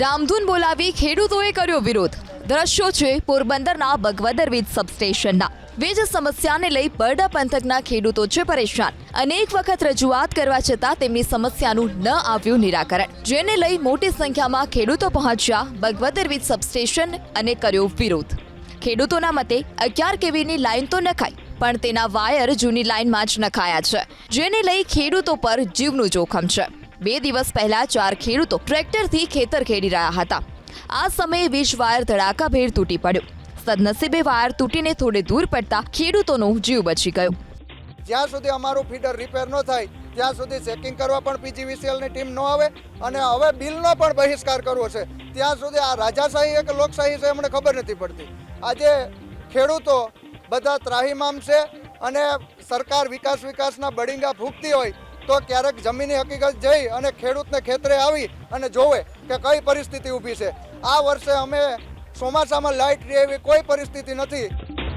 રામધૂન બોલાવી ખેડૂતોએ કર્યો વિરોધ। દ્રશ્યો છે પોરબંદરના બગવદર વીજ સબસ્ટેશનના। વીજ સમસ્યાને લઈ બરડા પંથકના ખેડૂતો છે પરેશાન। અનેક વખત રજૂઆત કરવા છતાં તેમની સમસ્યાનું ન આવ્યું નિરાકરણ, જેને લઈ મોટી સંખ્યામાં ખેડૂતો પહોંચ્યા બગવદર વીજ સબસ્ટેશન અને કર્યો વિરોધ। ખેડૂતોના મતે 11 કેવીની લાઈન તો નખાઈ, પણ તેના વાયર જૂની લાઈનમાં જ નખાયા છે, જેને લઈ ખેડૂતો પર જીવનું જોખમ છે। 2 દિવસ પહેલા 4 ખેડૂતો ટ્રેક્ટરથી ખેતર ખેડી રહ્યા હતા। આ સમયે વીજ વાયર ધડાકાભેર તૂટી પડ્યો। સદનસીબે વાયર તૂટીને થોડે દૂર પડતા ખેડૂતોનો જીવ બચી ગયો। જ્યાં સુધી અમારું ફીડર રિપેર ન થાય ત્યાં સુધી ચેકિંગ કરવા પણ પીજીવીસીએલની ટીમ ન આવે અને હવે બિલનો પણ બહિષ્કાર કરવો છે। ત્યાં સુધી આ રાજાશાહી કે લોકશાહી છે અમને ખબર નથી પડતી। આજે ખેડૂતો બધા ત્રાહિમામ છે અને સરકાર વિકાસના બડિંગા ફૂંકતી હોય તો ક્યારેક જમીની હકીકત જઈ અને ખેડૂતને ખેતરે આવી અને જોવે કે કઈ પરિસ્થિતિ ઊભી છે। આ વર્ષે અમે ચોમાસામાં લાઇટ રહે એવી કોઈ પરિસ્થિતિ નથી।